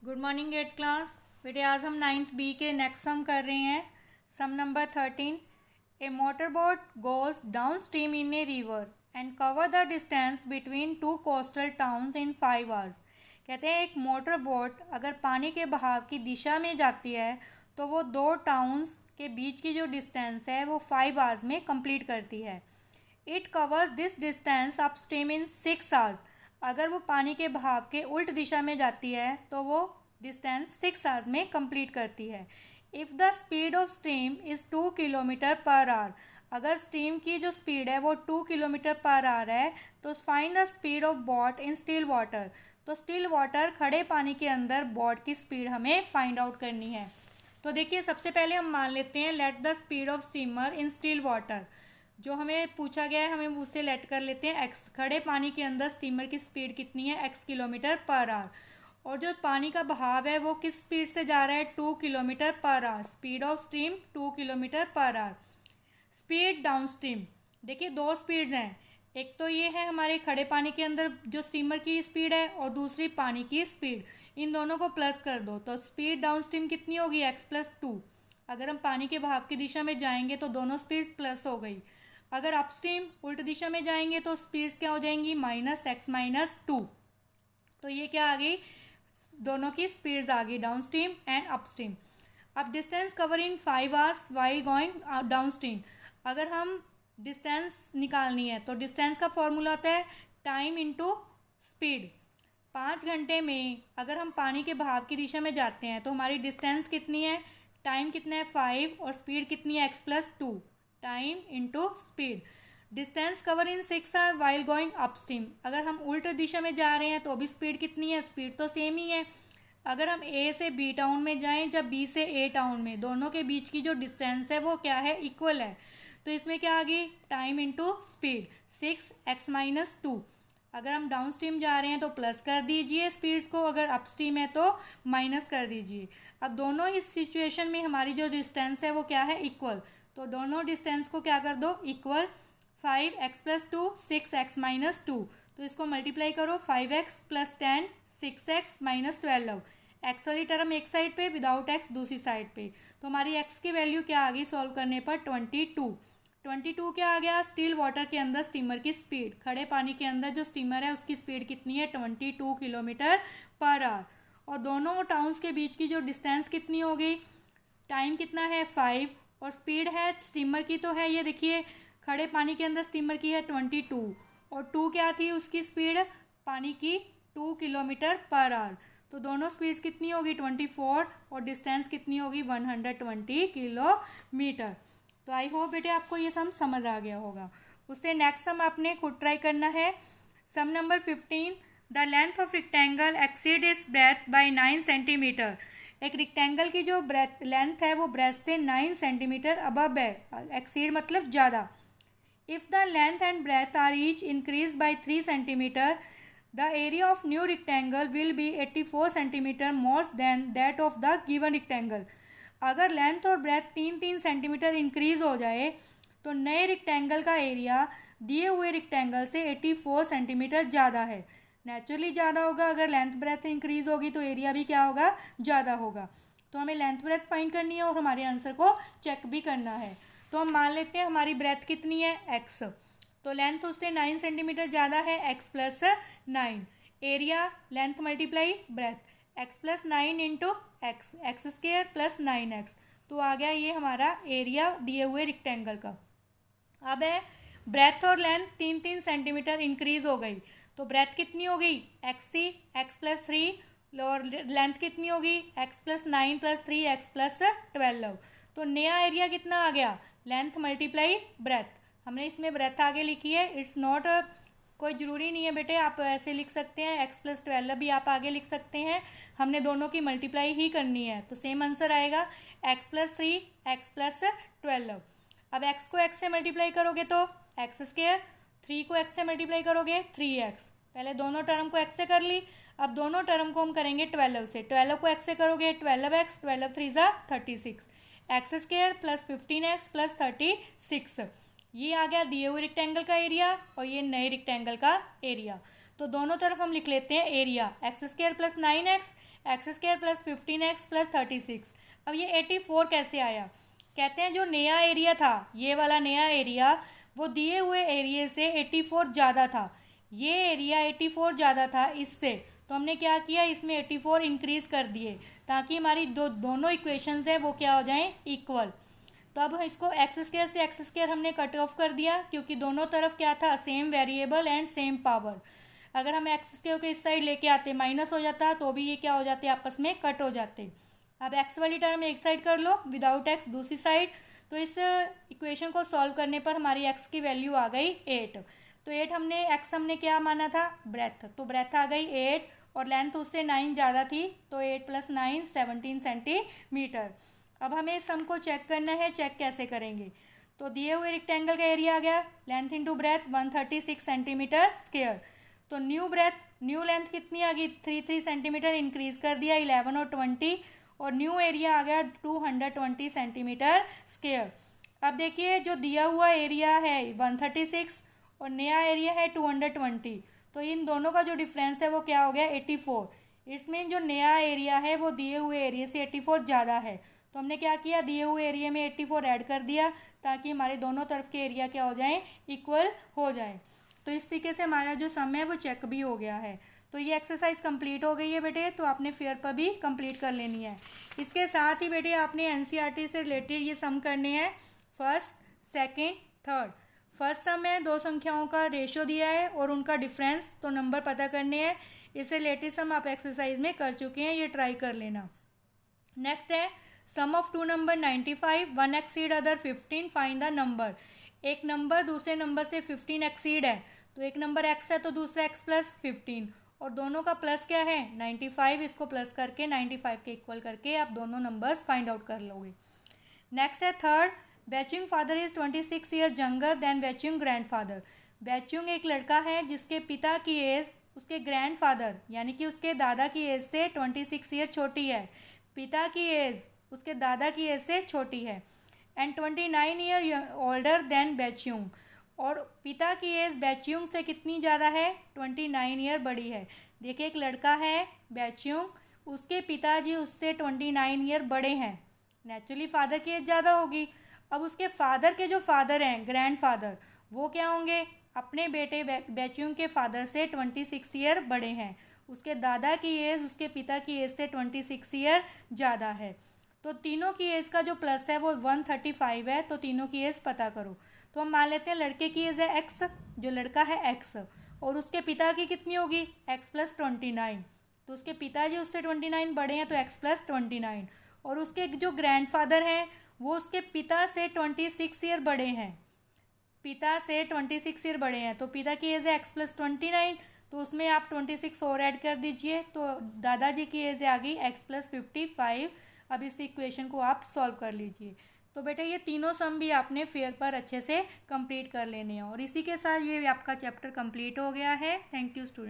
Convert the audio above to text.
Good morning eight class. बेटे आज हम नाइन्थ बी के नेक्स्ट सम कर रहे हैं। Sum number 13। A motor boat goes downstream in a river and cover the distance between two coastal towns in 5 hours. कहते हैं एक मोटर बोट अगर पानी के बहाव की दिशा में जाती है तो वो दो टाउन्स के बीच की जो डिस्टेंस है वो 5 आवर्स में कंप्लीट करती है। It covers this distance up stream in 6 hours. अगर वो पानी के बहाव के उल्ट दिशा में जाती है तो वो डिस्टेंस 6 आवर्स में कंप्लीट करती है। If the speed of stream is 2 kilometre per hour. अगर स्ट्रीम की जो स्पीड है वो 2 किलोमीटर पर आवर है तो find the speed of boat in still water. तो स्टिल वाटर खड़े पानी के अंदर बोट की स्पीड हमें फाइंड आउट करनी है। तो देखिए सबसे पहले हम मान लेते हैं let the speed of steamer in still water. जो हमें पूछा गया है हमें उससे लेट कर लेते हैं एक्स। खड़े पानी के अंदर स्टीमर की स्पीड कितनी है, x किलोमीटर पर आवर। और जो पानी का बहाव है वो किस स्पीड से जा रहा है, 2 kilometre per hour. Speed of stream 2 kilometre per hour. Speed down stream, देखिए दो स्पीड्स हैं। एक तो ये है हमारे खड़े पानी के अंदर जो स्टीमर की स्पीड है और दूसरी पानी की स्पीड। इन दोनों को प्लस कर दो तो स्पीड डाउन स्ट्रीम कितनी होगी, x+2। अगर हम पानी के बहाव की दिशा में जाएंगे तो दोनों स्पीड प्लस हो गई। अगर अपस्ट्रीम उल्ट दिशा में जाएंगे तो स्पीड्स क्या हो जाएंगी, -x-2। तो ये क्या आ गई, दोनों की स्पीड्स आ गई, डाउन स्ट्रीम एंड अपस्ट्रीम। अब डिस्टेंस कवर इन 5 hours while going down stream. अगर हम डिस्टेंस निकालनी है तो डिस्टेंस का फॉर्मूला होता है टाइम इंटू स्पीड। 5 घंटे में अगर हम पानी के बहाव की दिशा में जाते हैं तो हमारी डिस्टेंस कितनी है, टाइम कितना है 5 और स्पीड कितनी है x+2। Time into speed. Distance cover in 6 hour while going upstream. अगर हम उल्ट दिशा में जा रहे हैं तो अभी स्पीड कितनी है, स्पीड तो सेम ही है। अगर हम ए से बी टाउन में जाएं जब बी से ए टाउन में, दोनों के बीच की जो डिस्टेंस है वो क्या है, इक्वल है। तो इसमें क्या आ गई, टाइम इंटू स्पीड 6x-2। अगर हम डाउन स्ट्रीम जा रहे हैं तो प्लस कर दीजिए स्पीड्स को, अगर अप स्ट्रीम है तो माइनस कर दीजिए। अब दोनों इस सिचुएशन में हमारी जो डिस्टेंस है वो क्या है, इक्वल। तो दोनों डिस्टेंस को क्या कर दो, इक्वल। 5x+2 6x-2। तो इसको मल्टीप्लाई करो, 5x+10 6x-12। एक्स वाली टर्म एक साइड पे, विदाउट एक्स दूसरी साइड पे। तो हमारी एक्स की वैल्यू क्या आ गई सॉल्व करने पर, 22 क्या आ गया, स्टील वाटर के अंदर स्टीमर की स्पीड। खड़े पानी के अंदर जो स्टीमर है उसकी स्पीड कितनी है, 22 किलोमीटर पर आवर। और दोनों टाउन्स के बीच की जो डिस्टेंस कितनी हो गई, टाइम कितना है 5 और स्पीड है स्टीमर की तो है, ये देखिए खड़े पानी के अंदर स्टीमर की है 22 और 2 क्या थी उसकी स्पीड पानी की, 2 किलोमीटर पर आवर। तो दोनों स्पीड्स कितनी होगी, 24 और डिस्टेंस कितनी होगी, 120 किलोमीटर। तो आई होप बेटे आपको ये सम समझ आ गया होगा। उससे नेक्स्ट सम आपने खुद ट्राई करना है। Sum number 15। The length of rectangle exceed its breadth by 9 centimetre. एक रेक्टेंगल की जो ब्रेथ लेंथ है वो ब्रेथ से 9 सेंटीमीटर अबव है। एक्सीड मतलब ज़्यादा। If the length and breadth are each increase by 3 centimetre the area of new rectangle will be 84 centimetre more than that of the given rectangle. अगर length और breadth 3-3 centimetre increase हो जाए तो नए rectangle का area दिए हुए rectangle से 84 सेंटीमीटर ज़्यादा है। नेचुरली ज़्यादा होगा, अगर लेंथ ब्रेथ इंक्रीज होगी तो एरिया भी क्या होगा, ज़्यादा होगा। तो हमें लेंथ ब्रेथ फाइंड करनी है और हमारे आंसर को चेक भी करना है। तो हम मान लेते हैं हमारी ब्रेथ कितनी है, x। तो लेंथ उससे 9 सेंटीमीटर ज़्यादा है, x+9। Area length multiply breath, x+9 into x² + 9x। तो आ गया ये हमारा एरिया दिए हुए रेक्टेंगल का। अब है ब्रेथ और लेंथ 3-3 सेंटीमीटर इंक्रीज हो गई तो ब्रेथ कितनी हो गई, xc x+3 और लेंथ कितनी होगी, x+9 + 3 x+12। तो नया एरिया कितना आ गया, लेंथ मल्टीप्लाई ब्रेथ। हमने इसमें ब्रेथ आगे लिखी है, इट्स नॉट कोई ज़रूरी नहीं है बेटे, आप ऐसे लिख सकते हैं, x+12 भी आप आगे लिख सकते हैं। हमने दोनों की मल्टीप्लाई ही करनी है तो सेम आंसर आएगा, x+3 x+12। अब x को x से मल्टीप्लाई करोगे तो x², 3 को x से मल्टीप्लाई करोगे 3x। पहले दोनों टर्म को x से कर ली, अब दोनों टर्म को हम करेंगे 12 से। 12 को x से करोगे 12x, 12 3 ज़ा 36, x² + 15x + 36। ये आ गया दिए हुए रेक्टेंगल का एरिया और ये नए रेक्टेंगल का एरिया। तो दोनों तरफ हम लिख लेते हैं area, x² + 9x x square plus 15x plus 36। अब ये 84 कैसे आया? कहते हैं जो नया एरिया था, ये वाला नया एरिया, वो दिए हुए एरिया से 84 ज़्यादा था। ये एरिया 84 ज़्यादा था इससे, तो हमने क्या किया, इसमें 84 इंक्रीज़ कर दिए ताकि हमारी दोनों इक्वेशंस हैं वो क्या हो जाएं, इक्वल। तो अब इसको एक्स स्क्वायर से एक्स स्क्वायर हमने कट ऑफ कर दिया, क्योंकि दोनों तरफ क्या था, same variable and same power. अगर हम एक्स स्क्वायर को इस साइड लेके आते माइनस हो जाता, तो भी ये क्या हो जाते, आपस में कट हो जाते। अब एक्स वाली टर्म एक साइड कर लो, विदाउट एक्स दूसरी साइड। तो इस इक्वेशन को सॉल्व करने पर हमारी एक्स की वैल्यू आ गई 8। तो 8 हमने एक्स हमने क्या माना था, ब्रेथ, तो ब्रेथ आ गई 8 और लेंथ उससे 9 ज़्यादा थी, तो 8 + 9 17 सेंटीमीटर। अब हमें इस सम को चेक करना है, चेक कैसे करेंगे? तो दिए हुए रेक्टेंगल का एरिया आ गया, length into breadth 136 centimetre square. तो न्यू ब्रेथ, न्यू लेंथ कितनी आ गई, 3 सेंटीमीटर इंक्रीज कर दिया, 11 और 20, और न्यू एरिया आ गया 220 सेंटीमीटर स्क्वायर। अब देखिए जो दिया हुआ एरिया है 136 और नया एरिया है 220, तो इन दोनों का जो डिफरेंस है वो क्या हो गया, 84। इसमें जो नया एरिया है वो दिए हुए एरिया से 84 ज़्यादा है, तो हमने क्या किया, दिए हुए एरिया में 84 ऐड कर दिया ताकि हमारे दोनों तरफ के एरिया क्या हो जाए, इक्वल हो जाए। तो इस तरीके से हमारा जो सम है वो चेक भी हो गया है। तो ये एक्सरसाइज कंप्लीट हो गई है बेटे, तो आपने फेयर पर भी कंप्लीट कर लेनी है। इसके साथ ही बेटे आपने एनसीईआरटी से रिलेटेड ये सम करने हैं, फर्स्ट, सेकंड, थर्ड। फर्स्ट सम है, दो संख्याओं का रेशियो दिया है और उनका डिफरेंस, तो नंबर पता करने हैं। इससे रिलेटेड सम आप एक्सरसाइज में कर चुके हैं, ये ट्राई कर लेना। नेक्स्ट है sum of two number 95, one exceed other 15, find the number. एक नंबर दूसरे नंबर से 15 एक्सीड है, तो एक नंबर x है तो दूसरा x प्लस 15, और दोनों का प्लस क्या है 95, इसको प्लस करके 95 के इक्वल करके आप दोनों नंबर्स फाइंड आउट कर लोगे। नेक्स्ट है third, Baichung father is 26 year younger than Baichung grandfather. Baichung एक लड़का है जिसके पिता की एज उसके ग्रैंडफादर यानी कि उसके दादा की एज से 26 ईयर छोटी है। पिता की एज उसके दादा की एज से छोटी है। And 29 year older than Baichung, और पिता की एज बैचुंग से कितनी ज़्यादा है, 29 ईयर बड़ी है। देखिए एक लड़का है बैचुंग, उसके पिताजी उससे 29 ईयर बड़े हैं, नेचुरली फादर की एज ज़्यादा होगी। अब उसके फादर के जो फादर हैं ग्रैंडफादर, वो क्या होंगे, अपने बेटे बैचुंग के फादर से 26 ईयर बड़े हैं। उसके दादा की एज उसके पिता की एज से 26 ईयर ज़्यादा है। तो तीनों की एज का जो प्लस है वो 135 है, तो तीनों की एज पता करो। तो हम मान लेते हैं लड़के की एज है एक्स, जो लड़का है एक्स, और उसके पिता की कितनी होगी एक्स प्लस 29, तो उसके पिताजी उससे 29 बड़े हैं तो एक्स प्लस 29, और उसके जो ग्रैंडफादर हैं वो उसके पिता से 26 ईयर बड़े हैं, पिता से 26 ईयर बड़े हैं, तो पिता की एज है एक्स प्लस 29, तो उसमें आप 26 और ऐड कर दीजिए, तो दादाजी की एज आ गई एक्स प्लस 55। अब इस इक्वेशन को आप सॉल्व कर लीजिए। तो बेटा ये तीनों सम भी आपने फेयर पर अच्छे से कंप्लीट कर लेने हैं, और इसी के साथ ये आपका चैप्टर कंप्लीट हो गया है। Thank you student.